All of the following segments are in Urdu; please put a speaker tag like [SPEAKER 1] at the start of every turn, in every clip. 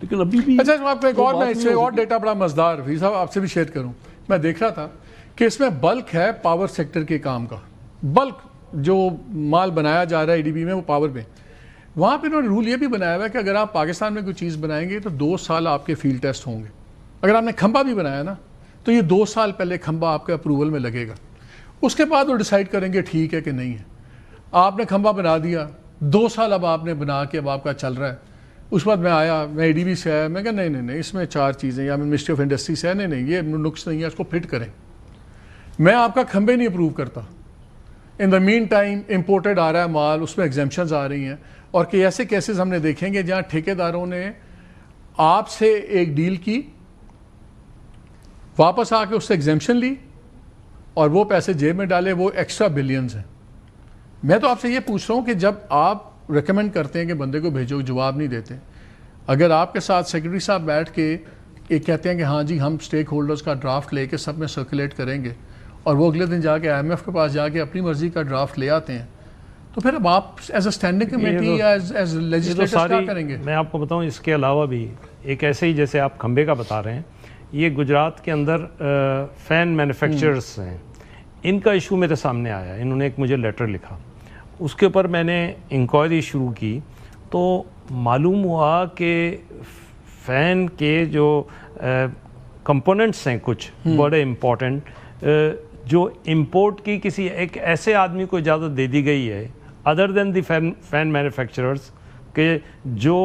[SPEAKER 1] لیکن ابھی بھی
[SPEAKER 2] اچھا آپ کو ایک اور میں اس سے اور ڈیٹا بڑا مزدار وی صاحب آپ سے بھی شیئر کروں. میں دیکھ رہا تھا کہ اس میں بلک ہے پاور سیکٹر کے کام کا, بلک جو مال بنایا جا رہا ہے EDB میں وہ پاور میں. وہاں پہ انہوں نے رول یہ بھی بنایا ہوا ہے کہ اگر آپ پاکستان میں کوئی چیز بنائیں گے تو 2 سال آپ کے فیلڈ ٹیسٹ ہوں گے. اگر آپ نے کھمبا بھی بنایا نا تو یہ 2 سال پہلے کھمبا آپ کے اپروول میں لگے گا, اس کے بعد وہ ڈیسائیڈ کریں گے ٹھیک ہے کہ نہیں ہے. آپ نے کھمبا بنا دیا, 2 سال اب آپ نے بنا کے اب آپ کا چل رہا ہے. اس کے بعد میں آیا, میں EDB سے آیا, میں کہا نہیں اس میں 4 چیزیں, یا میں منسٹری آف انڈسٹری سے ہے, نہیں یہ نقص نہیں ہے, اس کو فٹ کریں. میں آپ کا کھمبے نہیں اپروو کرتا. ان دا مین ٹائم امپورٹڈ آ رہا ہے مال, اس میں ایگزیمپشنز آ رہی ہیں, اور کہ ایسے کیسز ہم نے دیکھیں گے جہاں ٹھیکیداروں نے آپ سے ایک ڈیل کی, واپس آ کے اس سے ایگزیمپشن لی اور وہ پیسے جیب میں ڈالے, وہ ایکسٹرا بلینز ہیں. میں تو آپ سے یہ پوچھ رہا ہوں کہ جب آپ ریکمینڈ کرتے ہیں کہ بندے کو بھیجو, جواب نہیں دیتے, اگر آپ کے ساتھ سیکرٹری صاحب بیٹھ کے ایک کہتے ہیں کہ ہاں جی ہم سٹیک ہولڈرز کا ڈرافٹ لے کے سب میں سرکولیٹ کریں گے, اور وہ اگلے دن جا کے IMF کے پاس جا کے اپنی مرضی کا ڈرافٹ لے آتے ہیں, تو پھر اب آپ ایز اے اسٹینڈنگ کمیٹی یا ایز لیجسلیٹرز کیا کریں گے؟
[SPEAKER 3] میں آپ کو بتاؤں اس کے علاوہ بھی ایک ایسے ہی جیسے آپ کھمبے کا بتا رہے ہیں, یہ گجرات کے اندر فین مینوفیکچررز ہیں, ان کا ایشو میرے سامنے آیا. انہوں نے ایک مجھے لیٹر لکھا, اس کے اوپر میں نے انکوائری شروع کی, تو معلوم ہوا کہ فین کے جو کمپوننٹس ہیں کچھ بڑے امپورٹنٹ, جو امپورٹ کی کسی ایک ایسے آدمی کو اجازت دے دی گئی ہے ادر دین دی فین مینوفیکچررز, کہ جو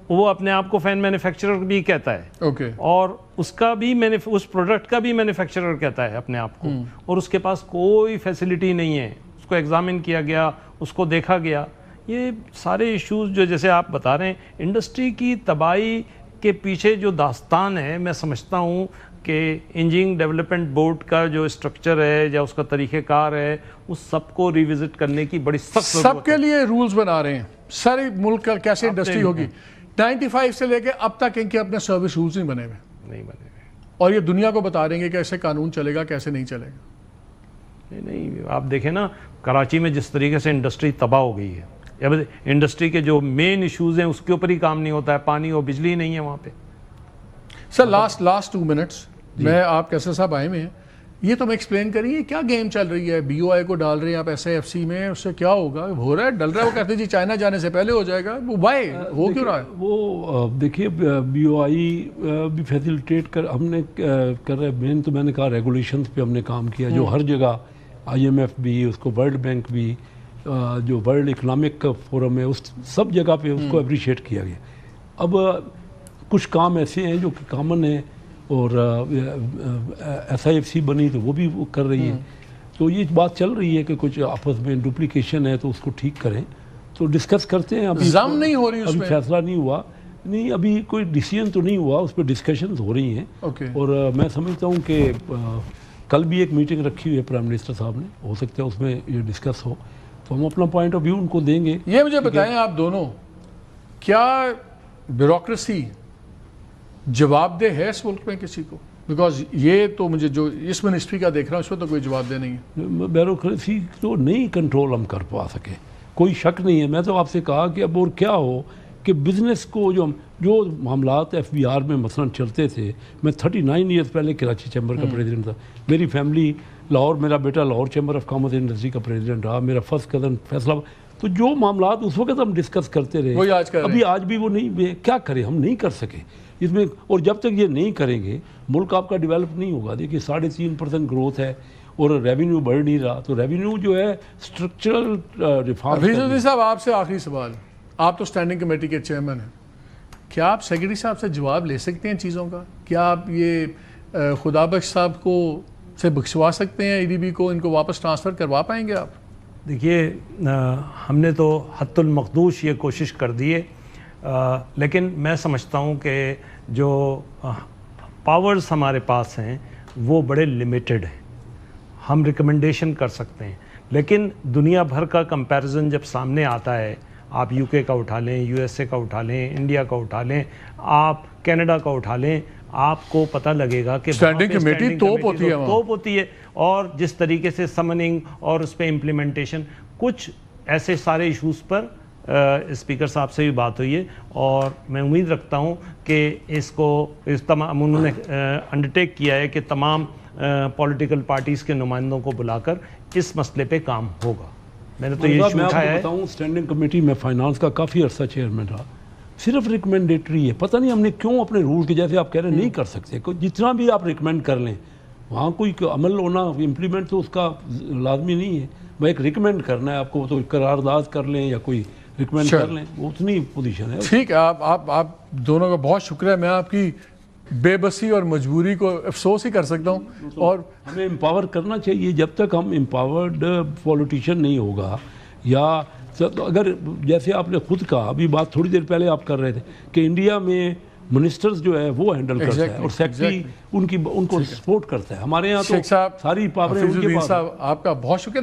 [SPEAKER 3] وہ اپنے آپ کو فین مینوفیکچرر بھی کہتا ہے, اور اس کا بھی اس پروڈکٹ کا بھی مینوفیکچرر کہتا ہے اپنے آپ کو, اور اس کے پاس کوئی فیسلٹی نہیں ہے. اس کو ایگزامن کیا گیا, اس کو دیکھا گیا. یہ سارے ایشوز جو جیسے آپ بتا رہے ہیں, انڈسٹری کی تباہی کے پیچھے جو داستان ہے, میں سمجھتا ہوں کہ انجینئرنگ ڈیولپمنٹ بورڈ کا جو اسٹرکچر ہے یا اس کا طریقہ کار ہے, اس سب کو ریوزٹ کرنے کی بڑی سخت ضرورت ہے.
[SPEAKER 2] سب کے لیے رولز بنا رہے ہیں, سارے ملک کا کیسے انڈسٹری ہوگی. 95 سے لے کے اب تک ان کے اپنے سروس رولز نہیں بنے ہوئے, اور یہ دنیا کو بتا دیں گے کہ ایسے قانون چلے گا, کیسے نہیں چلے گا.
[SPEAKER 3] نہیں آپ دیکھیں نا, کراچی میں جس طریقے سے انڈسٹری تباہ ہو گئی ہے, یا انڈسٹری کے جو مین ایشوز ہیں اس کے اوپر ہی کام نہیں ہوتا ہے, پانی اور بجلی نہیں ہے وہاں پہ.
[SPEAKER 2] سر لاسٹ 2 منٹس میں آپ کیسے صاحب آئے ہوئے ہیں, یہ تو میں ایکسپلین کریے کیا گیم چل رہی ہے. BOI کو ڈال رہے ہیں آپ SIFC میں, اس سے کیا ہوگا؟ ہو رہا ہے, ڈل رہا ہے, وہ کہتے ہیں جی چائنا جانے سے پہلے ہو جائے گا. وہ وائی ہو کیوں رہا ہے؟
[SPEAKER 1] وہ دیکھیے BOI بھی فیسیلیٹیٹ ہم نے کر رہے ہیں. میں نے کہا ریگولیشنز پہ ہم نے کام کیا, جو ہر جگہ IMF بھی, اس کو ورلڈ بینک بھی, جو ورلڈ اکنامک فورم ہے, اس سب جگہ پہ اس کو اپریشیٹ کیا گیا. اب کچھ کام ایسے ہیں جو کہ کامن ہیں, اور SIFC بنی تو وہ بھی کر رہی ہے. تو یہ بات چل رہی ہے کہ کچھ آپس میں ڈپلیکیشن ہے تو اس کو ٹھیک کریں, تو ڈسکس کرتے ہیں. ابھی
[SPEAKER 2] زم نہیں ہو رہی,
[SPEAKER 1] ابھی فیصلہ نہیں ہوا, نہیں ابھی کوئی ڈیسیژن تو نہیں ہوا, اس پہ ڈسکشنز ہو رہی ہیں. اور میں سمجھتا ہوں کہ کل بھی ایک میٹنگ رکھی ہوئی ہے پرائم منسٹر صاحب نے, ہو سکتا ہے اس میں یہ ڈسکس ہو, تو ہم اپنا پوائنٹ آف ویو ان کو دیں گے.
[SPEAKER 2] یہ مجھے بتائیں آپ دونوں, کیا بیوروکریسی جواب دہ ہے اس ملک میں کسی کو؟ بیکاز یہ تو مجھے جو اس منسٹری کا دیکھ رہا ہوں اس میں تو کوئی جواب دہ نہیں ہے.
[SPEAKER 1] بیوروکریسی تو نہیں کنٹرول ہم کر پا سکے, کوئی شک نہیں ہے. میں تو آپ سے کہا کہ اب اور کیا ہو کہ بزنس کو جو معاملات FBR میں مثلا چلتے تھے, میں 39 ایئرز پہلے کراچی چیمبر کا پریزیڈنٹ تھا, میری فیملی لاہور, میرا بیٹا Lahore chamber of commerce industry کا پریزیڈنٹ رہا, میرا فرسٹ کزن فیصلہ. تو جو معاملات اس وقت ہم ڈسکس کرتے رہے, ابھی آج بھی وہ نہیں, کیا کریں, ہم نہیں کر سکے اس میں. اور جب تک یہ نہیں کریں گے ملک آپ کا ڈیولپ نہیں ہوگا. دیکھیے 3.5% گروتھ ہے اور ریونیو بڑھ نہیں رہا, تو ریونیو جو ہے اسٹرکچرل ریفارم.
[SPEAKER 2] حفیظ صاحب آپ سے آخری سوال, آپ تو اسٹینڈنگ کمیٹی کے چیئرمین ہیں, کیا آپ سیکرٹری صاحب سے جواب لے سکتے ہیں چیزوں کا؟ کیا آپ یہ خدا بخش صاحب کو سے بخشوا سکتے ہیں EDB کو, ان کو واپس ٹرانسفر کروا پائیں گے آپ؟
[SPEAKER 3] دیکھیے ہم نے تو حت المقدوش یہ کوشش کر دی ہے, لیکن میں سمجھتا ہوں کہ جو پاورز ہمارے پاس ہیں وہ بڑے لمیٹڈ ہیں. ہم ریکمنڈیشن کر سکتے ہیں, لیکن دنیا بھر کا کمپیریزن جب سامنے آتا ہے, آپ UK کا اٹھا لیں, USA کا اٹھا لیں, انڈیا کا اٹھا لیں, آپ کینیڈا کا اٹھا لیں, آپ کو پتہ لگے گا کہ
[SPEAKER 2] اسٹینڈنگ کمیٹی توپ
[SPEAKER 3] ہوتی ہے. اور جس طریقے سے سمننگ اور اس پہ امپلیمنٹیشن, کچھ ایسے سارے ایشوز پر اسپیکر صاحب سے بھی بات ہوئی ہے اور میں امید رکھتا ہوں کہ اس تمام انہوں نے انڈرٹیک کیا ہے کہ تمام پولیٹیکل پارٹیز کے نمائندوں کو بلا کر اس مسئلے پہ کام ہوگا. میں نے تو یہ ایشو اٹھایا ہے.
[SPEAKER 1] میں بتاؤں اسٹینڈنگ کمیٹی میں فائنانس کا کافی عرصہ چیئرمین رہا, صرف ریکمینڈیٹری ہے. پتہ نہیں ہم نے کیوں اپنے رول کے جیسے آپ کہہ رہے ہیں نہیں کر سکتے. جتنا بھی آپ ریکمینڈ کر لیں وہاں کوئی عمل ہونا امپلیمنٹ تو اس کا لازمی نہیں ہے. میں ایک ریکمینڈ کرنا ہے آپ کو, تو قرارداد کر لیں یا کوئی ریکمینڈ کر لیں, وہ اتنی پوزیشن ہے.
[SPEAKER 2] ٹھیک ہے, آپ دونوں کا بہت شکریہ. میں آپ کی بے بسی اور مجبوری کو افسوس ہی کر سکتا ہوں. اور
[SPEAKER 1] ہمیں امپاور کرنا چاہیے. جب تک ہم امپاورڈ پولیٹیشین نہیں ہوگا, یا اگر جیسے آپ نے خود کہا, ابھی بات تھوڑی دیر پہلے آپ کر رہے تھے کہ انڈیا میں منسٹرز جو ہے وہ ہینڈل کرتا ہے اور سیکٹری ان کو سپورٹ کرتا ہے. ہمارے یہاں تو ساری پاوریں ان کے پاس.
[SPEAKER 2] آپ کا بہت شکریہ.